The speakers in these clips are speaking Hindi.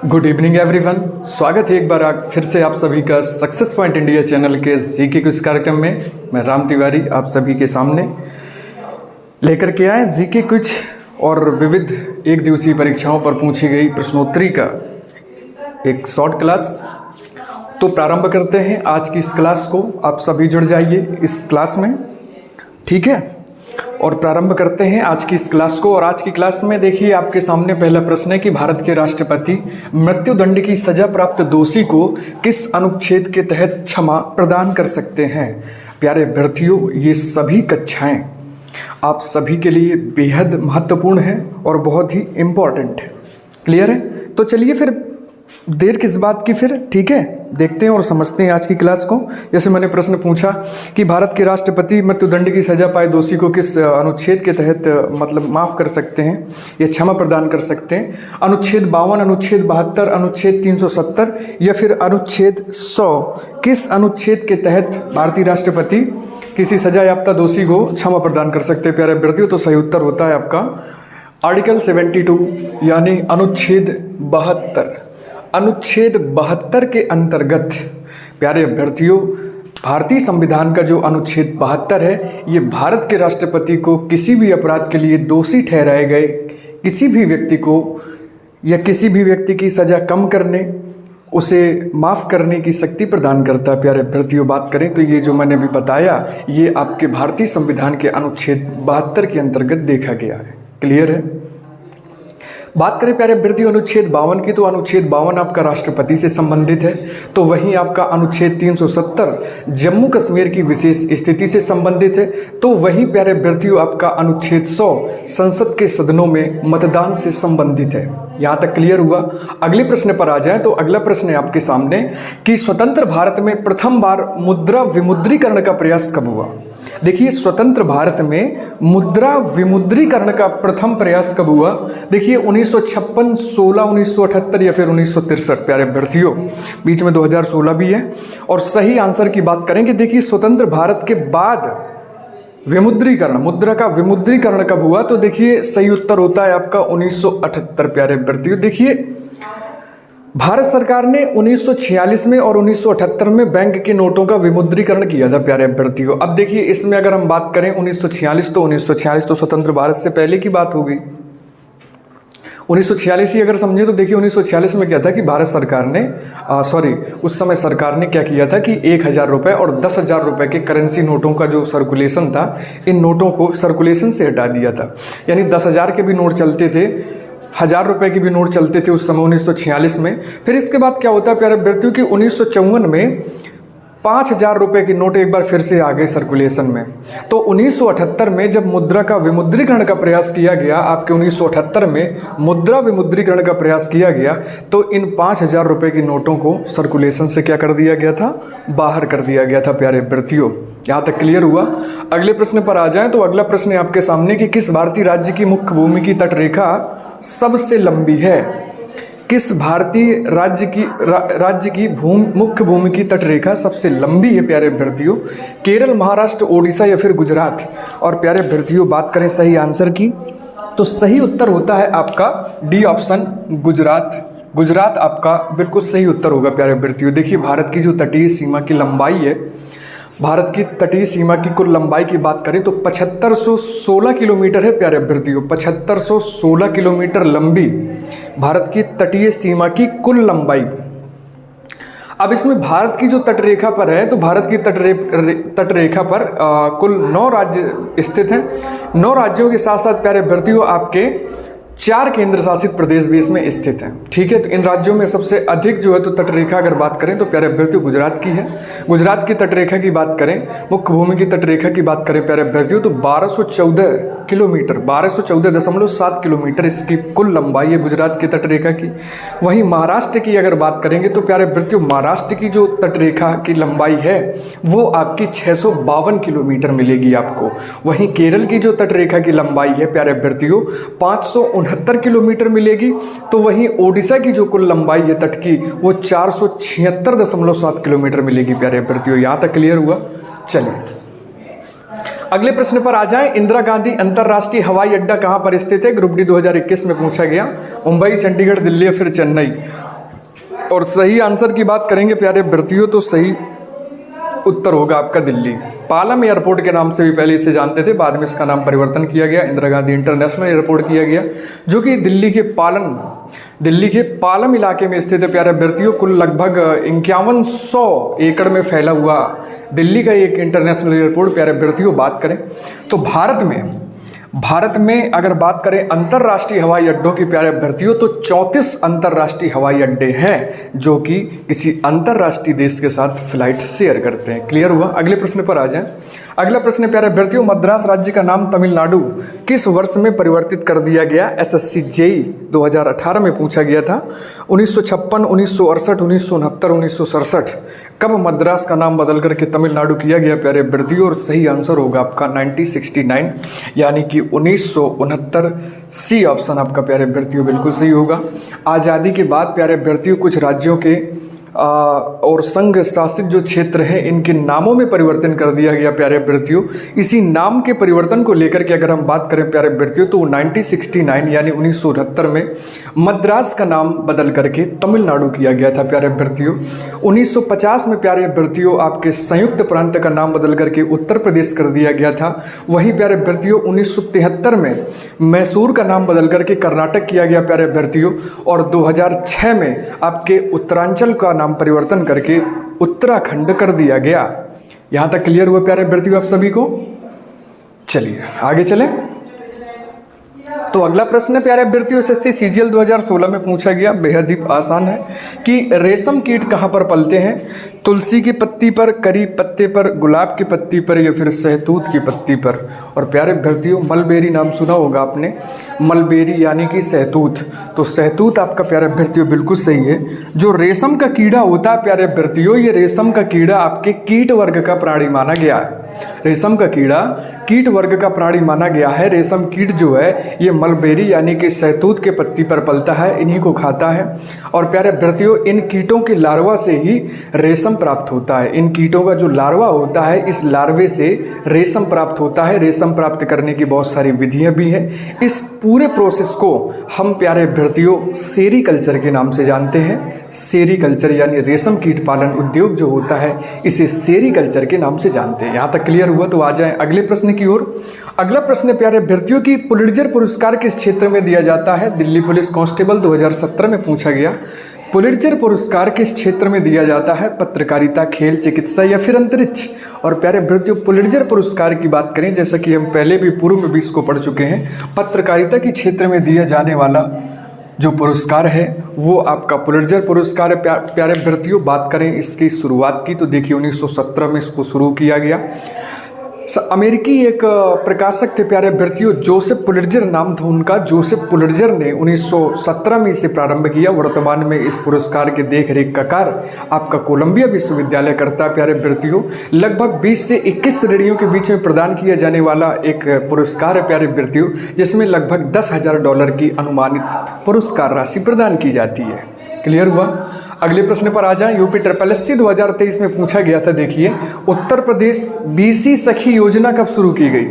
गुड इवनिंग एवरीवन, स्वागत है एक बार फिर से आप सभी का सक्सेस पॉइंट इंडिया चैनल के जीके क्विज कार्यक्रम में। मैं राम तिवारी आप सभी के सामने लेकर के आए जीके क्विज और विविध एक दिवसीय परीक्षाओं पर पूछी गई प्रश्नोत्तरी का एक शॉर्ट क्लास। तो प्रारंभ करते हैं आज की इस क्लास को। आप सभी जुड़ जाइए इस क्लास में, ठीक है। और प्रारंभ करते हैं आज की इस क्लास को। और आज की क्लास में देखिए आपके सामने पहला प्रश्न है कि भारत के राष्ट्रपति मृत्युदंड की सजा प्राप्त दोषी को किस अनुच्छेद के तहत क्षमा प्रदान कर सकते हैं। प्यारे अभ्यर्थियों, ये सभी कक्षाएं आप सभी के लिए बेहद महत्वपूर्ण है और बहुत ही इम्पोर्टेंट है। क्लियर है? तो चलिए फिर देर किस बात की, फिर ठीक है, देखते हैं और समझते हैं आज की क्लास को। जैसे मैंने प्रश्न पूछा कि भारत के राष्ट्रपति मृत्युदंड की सजा पाए दोषी को किस अनुच्छेद के तहत मतलब माफ कर सकते हैं या क्षमा प्रदान कर सकते हैं। अनुच्छेद 52, अनुच्छेद 72, अनुच्छेद 370 या फिर अनुच्छेद 100, किस अनुच्छेद के तहत भारतीय राष्ट्रपति किसी सजा याफ्ता दोषी को क्षमा प्रदान कर सकते हैं। प्यारे अभ्यर्थियों, तो सही उत्तर होता है आपका आर्टिकल 72 यानी अनुच्छेद 72। अनुच्छेद 72 के अंतर्गत प्यारे अभ्यर्थियों, भारतीय संविधान का जो अनुच्छेद 72 है, ये भारत के राष्ट्रपति को किसी भी अपराध के लिए दोषी ठहराए गए किसी भी व्यक्ति को या किसी भी व्यक्ति की सजा कम करने, उसे माफ़ करने की शक्ति प्रदान करता है। प्यारे अभ्यर्थियों, बात करें तो ये जो मैंने भी बताया, ये आपके भारतीय संविधान के अनुच्छेद 72 के अंतर्गत देखा गया है। क्लियर है? बात करें प्यारे अभ्यर्थियों अनुच्छेद 52 की, तो अनुच्छेद 52 आपका राष्ट्रपति से संबंधित है। तो वहीं आपका अनुच्छेद 370 जम्मू कश्मीर की विशेष स्थिति से संबंधित है। तो वहीं प्यारे अभ्यर्थियों आपका अनुच्छेद 100 संसद के सदनों में मतदान से संबंधित है। यहाँ तक क्लियर हुआ? अगले प्रश्न पर आ जाए तो अगला प्रश्न है आपके सामने कि स्वतंत्र भारत में प्रथम बार मुद्रा विमुद्रीकरण का प्रयास कब हुआ। देखिए, स्वतंत्र भारत में मुद्रा विमुद्रीकरण का प्रथम प्रयास कब हुआ। देखिए 1956, 16, 1978 या फिर 1963। प्यारे अभ्यर्थियों, बीच में 2016 भी है। और सही आंसर की बात करेंगे, देखिए स्वतंत्र भारत के बाद विमुद्रीकरण, मुद्रा का विमुद्रीकरण कब हुआ, तो देखिए सही उत्तर होता है आपका 1978। प्यारे अभ्यर्थियों, देखिए भारत सरकार ने 1946 में और 1978 में बैंक के नोटों का विमुद्रीकरण किया था। प्यारे अभ्यर्थियों, अब देखिए इसमें अगर हम बात करें 1946, तो 1946 तो स्वतंत्र भारत से पहले की बात होगी। 1946 ही अगर समझे तो देखिए 1946 में क्या था कि भारत सरकार ने उस समय सरकार ने क्या किया था कि 1000 रुपये और 10,000 रुपये के करेंसी नोटों का जो सर्कुलेशन था, इन नोटों को सर्कुलेशन से हटा दिया था। यानी 10,000 के भी नोट चलते थे, 1000 रुपये के भी नोट चलते थे उस समय 1946 में। फिर इसके बाद क्या होता है प्यारे अभ्यर्थियों कि 1954 में 5000 रुपये के नोट एक बार फिर से आ गए सर्कुलेशन में। तो 1978 में जब मुद्रा का विमुद्रीकरण का प्रयास किया गया, आपके 1978 में मुद्रा विमुद्रीकरण का प्रयास किया गया, तो इन 5000 रुपये के नोटों को सर्कुलेशन से क्या कर दिया गया था, बाहर कर दिया गया था। प्यारे अभ्यर्थियों, यहाँ तक क्लियर हुआ? अगले प्रश्न पर आ जाएं तो अगला प्रश्न है आपके सामने कि किस भारतीय राज्य की मुख्य भूमि की तटरेखा सबसे लंबी है। किस भारतीय राज्य की मुख्य भूमि की तटरेखा सबसे लंबी है। प्यारे अभ्यर्थियों, केरल, महाराष्ट्र, ओडिशा या फिर गुजरात। और प्यारे अभ्यर्थियों, बात करें सही आंसर की, तो सही उत्तर होता है आपका डी ऑप्शन, गुजरात। गुजरात आपका बिल्कुल सही उत्तर होगा। प्यारे अभ्यर्थियों, देखिए भारत की जो तटीय सीमा की लंबाई है, भारत की तटीय सीमा की कुल लंबाई की बात करें तो 7516 किलोमीटर है। प्यारे अभ्यर्थियों, 7516 किलोमीटर लंबी भारत की तटीय सीमा की कुल लंबाई। अब इसमें भारत की जो तटरेखा पर है, तो भारत की तटरेखा पर कुल 9 राज्य स्थित हैं। 9 राज्यों के साथ साथ प्यारे अभ्यर्थियों आपके 4 केंद्र शासित प्रदेश भी इसमें स्थित हैं। ठीक है, तो इन राज्यों में सबसे अधिक जो है तो तटरेखा अगर बात करें तो प्यारे अभ्यर्थियों गुजरात की है। गुजरात की तटरेखा की बात करें, मुख्य भूमि की तटरेखा की बात करें प्यारे अभ्यर्थियों, तो 1214 किलोमीटर, 1214.7 किलोमीटर इसकी कुल लंबाई है गुजरात की तटरेखा की। वहीं महाराष्ट्र की अगर बात करेंगे तो प्यारे अभ्यर्थियों महाराष्ट्र की जो तटरेखा की लंबाई है वो आपकी 652 किलोमीटर मिलेगी आपको। वहीं केरल की जो तटरेखा की लंबाई है प्यारे अभ्यर्थियों 569 किलोमीटर मिलेगी। तो वहीं ओडिशा की जो कुल लंबाई है तट की वो 476.7 किलोमीटर मिलेगी प्यारे अभ्यर्थियों। यहाँ तक क्लियर हुआ? चलिए अगले प्रश्न पर आ जाएं। इंदिरा गांधी अंतरराष्ट्रीय हवाई अड्डा कहां पर स्थित है? ग्रुप डी 2021 में पूछा गया। मुंबई, चंडीगढ़, दिल्ली या फिर चेन्नई? और सही आंसर की बात करेंगे प्यारे अभ्यर्थियों तो सही उत्तर होगा आपका दिल्ली। पालम एयरपोर्ट के नाम से भी पहले इसे जानते थे, बाद में इसका नाम परिवर्तन किया गया, इंदिरा गांधी इंटरनेशनल एयरपोर्ट किया गया, जो कि दिल्ली के पालम इलाके में स्थित है प्यारे अभ्यर्थियों। कुल लगभग 5100 एकड़ में फैला हुआ दिल्ली का एक इंटरनेशनल एयरपोर्ट प्यारे अभ्यर्थियों बात करें तो भारत में अगर बात करें अंतर्राष्ट्रीय हवाई अड्डों की प्यारे अभ्यर्थियों तो 34 अंतर्राष्ट्रीय हवाई अड्डे हैं जो कि किसी अंतर्राष्ट्रीय देश के साथ फ्लाइट शेयर करते हैं। क्लियर हुआ? अगले प्रश्न पर आ जाएं। अगला प्रश्न प्यारे अभ्यर्थियों, मद्रास राज्य का नाम तमिलनाडु किस वर्ष में परिवर्तित कर दिया गया? एसएससी जेई 2018 में पूछा गया था। 1956, 1968, 1969, 1967 कब मद्रास का नाम बदल करके तमिलनाडु किया गया प्यारे अभ्यर्थियों? और सही आंसर होगा आपका 1969 यानी कि 1969। सी ऑप्शन आपका प्यारे अभ्यर्थियों बिल्कुल सही होगा। आज़ादी के बाद प्यारे अभ्यर्थियों कुछ राज्यों के और संघ शासित जो क्षेत्र हैं इनके नामों में परिवर्तन कर दिया गया प्यारे अभ्यर्थियों। इसी नाम के परिवर्तन को लेकर के अगर हम बात करें प्यारे अभ्यर्थियों तो 1969 यानी 1969 में मद्रास का नाम बदल करके तमिलनाडु किया गया था प्यारे अभ्यर्थियों। 1950 में प्यारे अभ्यर्थियों आपके संयुक्त प्रांत का नाम बदल करके उत्तर प्रदेश कर दिया गया था। वहीं प्यारे अभ्यर्थियों 1973 में मैसूर का नाम बदल करके कर्नाटक किया गया प्यारे अभ्यर्थियों। और 2006 में आपके उत्तरांचल का नाम परिवर्तन करके उत्तराखंड कर दिया गया। यहां तक क्लियर हुआ प्यारे अभ्यर्थियों आप सभी को? चलिए आगे चलें। तो अगला प्रश्न प्यारे अभ्यर्थियों एसएससी सीजीएल 2016 में पूछा गया, बेहद ही आसान है कि रेशम कीट कहां पर पलते हैं? तुलसी की पत्ती पर, करी पत्ते पर, गुलाब की पत्ती पर या फिर सहतूत की पत्ती पर? और प्यारे अभ्यर्थियों मलबेरी नाम सुना होगा आपने, मलबेरी यानी कि सहतूत। तो सहतूत आपका प्यारे अभ्यर्थियों बिल्कुल सही है। जो रेशम का कीड़ा होता है प्यारे अभ्यर्थियों, ये रेशम का कीड़ा आपके कीट वर्ग का प्राणी माना गया है। रेशम का कीड़ा कीट वर्ग का प्राणी माना गया है। रेशम कीट जो है ये मलबेरी यानी कि सहतूत के पत्ती पर पलता है, इन्हीं को खाता है। और प्यारे अभ्यर्थियों इन कीटों के लार्वा से ही रेशम प्राप्त होता है। इन कीटों का जो लार्वा होता है इस लार्वे से रेशम प्राप्त होता है। रेशम प्राप्त करने की बहुत सारी विधियां भी हैं। इस पूरे प्रोसेस को हम प्यारे अभ्यर्थियों सेरीकल्चर के नाम से जानते हैं। सेरीकल्चर यानी रेशम कीट पालन उद्योग जो होता है इसे सेरीकल्चर के नाम से जानते हैं। यहाँ तक क्लियर हुआ? तो आ जाएं अगले प्रश्न की ओर। अगला प्रश्न प्यारे अभ्यर्थियों की पुलिट्जर पुरस्कार किस क्षेत्र में दिया जाता है? दिल्ली पुलिस कांस्टेबल 2017 में पूछा गया। पुलिट्जर पुरस्कार किस क्षेत्र में दिया जाता है? पत्रकारिता, खेल, चिकित्सा या फिर अंतरिक्ष? और प्यारे अभ्यर्थियों पुलिट्जर पुरस्कार की बात करें जैसा कि हम पहले भी पूर्व में भी इसको पढ़ चुके हैं, पत्रकारिता के क्षेत्र में दिया जाने वाला जो पुरस्कार है वो आपका पुलिट्जर पुरस्कार है प्यारे अभ्यर्थियों। बात करें इसकी शुरुआत की तो देखिए 1917 में इसको शुरू किया गया। अमेरिकी एक प्रकाशक थे प्यारे अभ्यर्थियों, जोसेफ पुलिट्जर नाम था उनका। जोसेफ पुलिट्जर ने 1917 में इसे प्रारंभ किया। वर्तमान में इस पुरस्कार के देखरेख का कार्य आपका कोलंबिया विश्वविद्यालय करता है प्यारे अभ्यर्थियों। लगभग 20 से 21 श्रेणियों के बीच में प्रदान किया जाने वाला एक पुरस्कार है प्यारे अभ्यर्थियों, जिसमें लगभग $10,000 की अनुमानित पुरस्कार राशि प्रदान की जाती है। क्लियर हुआ? अगले प्रश्न पर आ जाएं। यूपी SSSC 2023 में पूछा गया था, देखिए उत्तर प्रदेश बीसी सखी योजना कब शुरू की गई?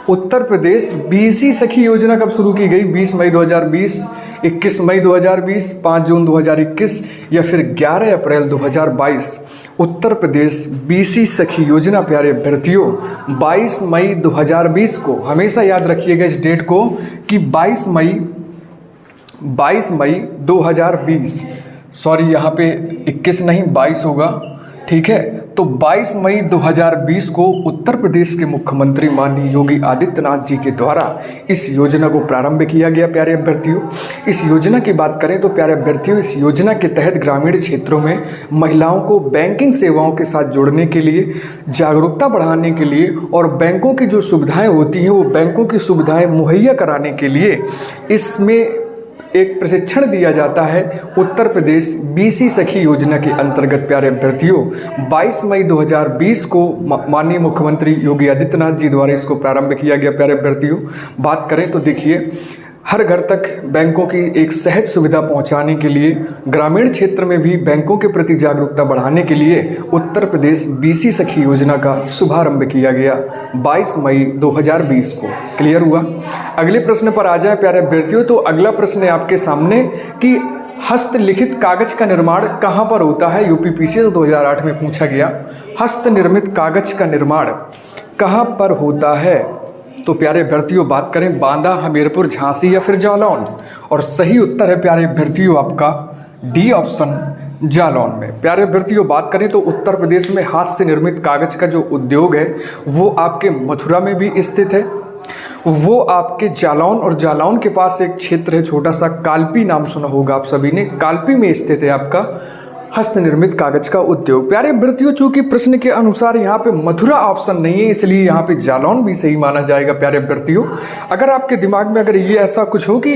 उत्तर प्रदेश बीसी सखी योजना कब शुरू की गई? 20 मई 2020, 21 मई 2020, 5 जून 2021 या फिर 11 अप्रैल 2022? उत्तर प्रदेश बीसी सखी योजना प्यारे अभ्यर्थियों 22 मई 2020 को, हमेशा याद रखिएगा इस डेट को कि 22 मई 2020, सॉरी यहाँ पे 21 नहीं 22 होगा, ठीक है। तो 22 मई 2020 को उत्तर प्रदेश के मुख्यमंत्री माननीय योगी आदित्यनाथ जी के द्वारा इस योजना को प्रारंभ किया गया प्यारे अभ्यर्थियों। इस योजना की बात करें तो प्यारे अभ्यर्थियों इस योजना के तहत ग्रामीण क्षेत्रों में महिलाओं को बैंकिंग सेवाओं के साथ जोड़ने के लिए, जागरूकता बढ़ाने के लिए और बैंकों की जो सुविधाएं होती हैं वो बैंकों की सुविधाएं मुहैया कराने के लिए इसमें एक प्रशिक्षण दिया जाता है। उत्तर प्रदेश बीसी सखी योजना के अंतर्गत प्यारे अभ्यर्थियों 22 मई 2020 को माननीय मुख्यमंत्री योगी आदित्यनाथ जी द्वारा इसको प्रारंभ किया गया प्यारे अभ्यर्थियों। बात करें तो देखिए हर घर तक बैंकों की एक सहज सुविधा पहुंचाने के लिए ग्रामीण क्षेत्र में भी बैंकों के प्रति जागरूकता बढ़ाने के लिए उत्तर प्रदेश बीसी सखी योजना का शुभारंभ किया गया 22 मई 2020 को। क्लियर हुआ। अगले प्रश्न पर आ जाए प्यारे अभ्यर्थियों। तो अगला प्रश्न है आपके सामने कि हस्तलिखित कागज का निर्माण कहाँ पर होता है। यूपीपीसीएस 2008 में पूछा गया, हस्तनिर्मित कागज का निर्माण कहाँ पर होता है। तो प्यारे अभ्यर्थियों बात करें बांदा, हमीरपुर, झांसी या फिर जालौन। और सही उत्तर है प्यारे अभ्यर्थियों आपका डी ऑप्शन, जालौन में। प्यारे अभ्यर्थियों बात करें तो उत्तर प्रदेश में हाथ से निर्मित कागज का जो उद्योग है वो आपके मथुरा में भी स्थित है। वो आपके जालौन, और जालौन के पास एक क्षेत्र है छोटा सा, कालपी नाम सुना होगा आप सभी ने। कालपी में स्थित है आपका हस्त निर्मित कागज का उद्योग। प्यारे अभ्यर्थियों चूंकि प्रश्न के अनुसार यहाँ पे मथुरा ऑप्शन नहीं है, इसलिए यहाँ पे जालौन भी सही माना जाएगा। प्यारे अभ्यर्थियों अगर आपके दिमाग में अगर ये ऐसा कुछ हो कि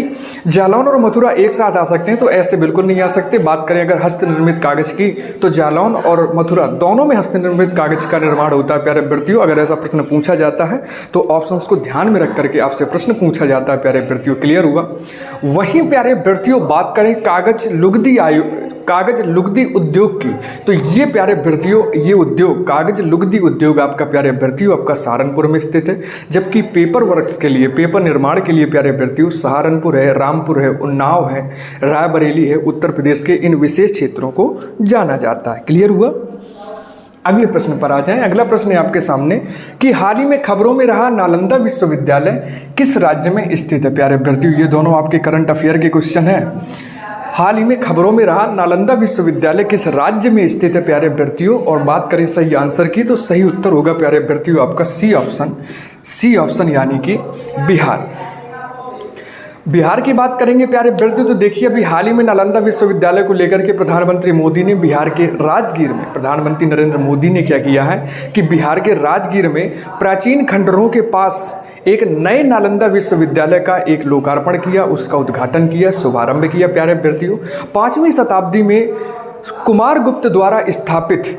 जालौन और मथुरा एक साथ आ सकते हैं तो ऐसे बिल्कुल नहीं आ सकते। बात करें अगर हस्त निर्मित कागज की तो जालौन और मथुरा दोनों में हस्त निर्मित कागज का निर्माण होता है। प्यारे अभ्यर्थियों अगर ऐसा प्रश्न पूछा जाता है तो ऑप्शन को ध्यान में रख करके आपसे प्रश्न पूछा जाता है। प्यारे अभ्यर्थियों क्लियर हुआ। वहीं प्यारे अभ्यर्थियों बात करें कागज लुगदी उद्योग की, तो ये प्यारे अभ्यर्थियों ये उद्योग कागज लुगदी उद्योग आपका प्यारे अभ्यर्थियों आपका सहारनपुर में स्थित है। जबकि पेपर वर्क्स के लिए, पेपर निर्माण के लिए प्यारे अभ्यर्थियों सहारनपुर है, रामपुर है, उन्नाव है, रायबरेली है, उत्तर प्रदेश के इन विशेष क्षेत्रों को जाना जाता है। क्लियर हुआ। अगले प्रश्न पर आ जाएं। अगला प्रश्न है आपके सामने कि हाल ही में खबरों में रहा नालंदा विश्वविद्यालय किस राज्य में स्थित है। प्यारे अभ्यर्थियों ये दोनों आपके करंट अफेयर के क्वेश्चन है। हाल ही में खबरों में रहा नालंदा विश्वविद्यालय किस राज्य में स्थित है प्यारे अभ्यर्थियों। और बात करें सही आंसर की तो सही उत्तर होगा प्यारे अभ्यर्थियों आपका सी ऑप्शन यानी कि बिहार। बिहार की बात करेंगे प्यारे अभ्यर्थियों तो देखिए अभी हाल ही में नालंदा विश्वविद्यालय को लेकर के प्रधानमंत्री मोदी ने बिहार के राजगीर में, प्रधानमंत्री नरेंद्र मोदी ने क्या किया है कि बिहार के राजगीर में प्राचीन खंडरों के पास एक नए नालंदा विश्वविद्यालय का एक लोकार्पण किया, उसका उद्घाटन किया, शुभारंभ किया। प्यारे अभ्यर्थियों 5वीं शताब्दी में कुमारगुप्त द्वारा स्थापित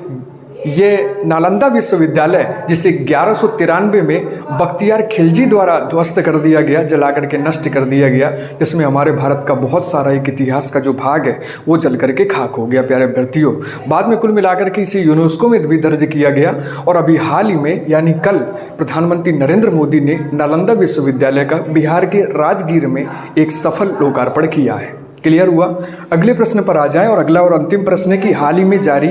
ये नालंदा विश्वविद्यालय जिसे 1193 में बख्तियार खिलजी द्वारा ध्वस्त कर दिया गया, जला करके नष्ट कर दिया गया, जिसमें हमारे भारत का बहुत सारा एक इतिहास का जो भाग है वो जल करके खाक हो गया। प्यारे अभ्यर्थियों बाद में कुल मिलाकर के इसे यूनेस्को में भी दर्ज किया गया। और अभी हाल ही में यानी कल प्रधानमंत्री नरेंद्र मोदी ने नालंदा विश्वविद्यालय का बिहार के राजगीर में एक सफल लोकार्पण किया है। क्लियर हुआ। अगले प्रश्न पर आ जाएं। और अगला और अंतिम प्रश्न है कि हाल ही में जारी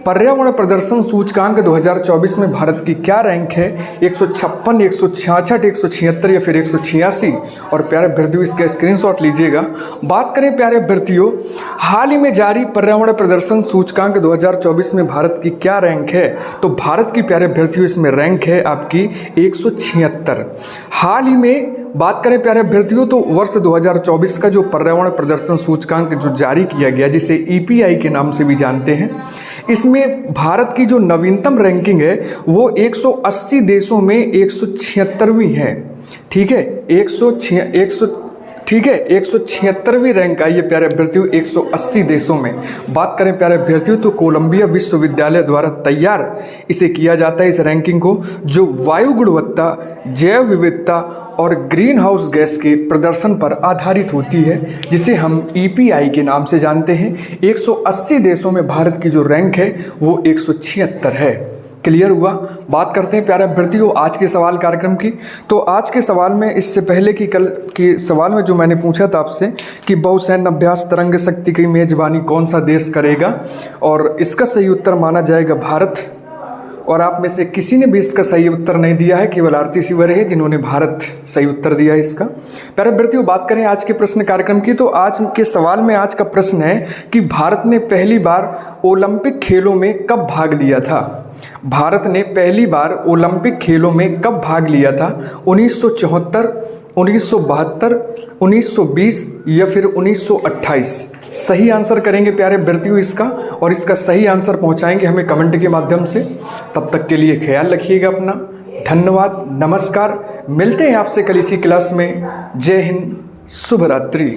पर्यावरण प्रदर्शन सूचकांक 2024 में भारत की क्या रैंक है। 156, 166, 176 या फिर 186। और प्यारे अभ्यर्थियों इसका स्क्रीनशॉट लीजिएगा। बात करें प्यारे अभ्यर्थियों हाल ही में जारी पर्यावरण प्रदर्शन सूचकांक 2024 में भारत की क्या रैंक है। तो भारत की प्यारे अभ्यर्थियों इसमें रैंक है आपकी 176। हाल ही में बात करें प्यारे अभ्यर्थियों तो वर्ष 2024 का जो पर्यावरण प्रदर्शन सूचकांक जो जारी किया गया जिसे ईपीआई के नाम से भी जानते हैं, इसमें भारत की जो नवीनतम रैंकिंग है वो 180 देशों में 176वीं है। ठीक है 176वीं रैंक आई है प्यारे अभ्यर्थियों 180 देशों में। बात करें प्यारे अभ्यर्थियों तो कोलंबिया विश्वविद्यालय द्वारा तैयार इसे किया जाता है इस रैंकिंग को, जो वायु गुणवत्ता, जैव विविधता और ग्रीन हाउस गैस के प्रदर्शन पर आधारित होती है, जिसे हम ईपीआई के नाम से जानते हैं। 180 देशों में भारत की जो रैंक है वो 176 है। क्लियर हुआ। बात करते हैं प्यारे अभ्यर्थियों आज के सवाल कार्यक्रम की। तो आज के सवाल में इससे पहले कि कल के सवाल में जो मैंने पूछा था आपसे कि बहुसैन्य अभ्यास तरंग शक्ति की मेजबानी कौन सा देश करेगा, और इसका सही उत्तर माना जाएगा भारत। और आप में से किसी ने भी इसका सही उत्तर नहीं दिया है, केवल आरती सिवर है जिन्होंने भारत सही उत्तर दिया है इसका। प्यारे अभ्यर्थियों बात करें आज के प्रश्न कार्यक्रम की तो आज के सवाल में आज का प्रश्न है कि भारत ने पहली बार ओलंपिक खेलों में कब भाग लिया था। भारत ने पहली बार ओलंपिक खेलों में कब भाग लिया था। 1974, 1972, 1920 या फिर 1928। सही आंसर करेंगे प्यारे अभ्यर्थियों इसका, और इसका सही आंसर पहुंचाएंगे हमें कमेंट के माध्यम से। तब तक के लिए ख्याल रखिएगा अपना। धन्यवाद, नमस्कार। मिलते हैं आपसे कल इसी क्लास में। जय हिंद, शुभ रात्रि।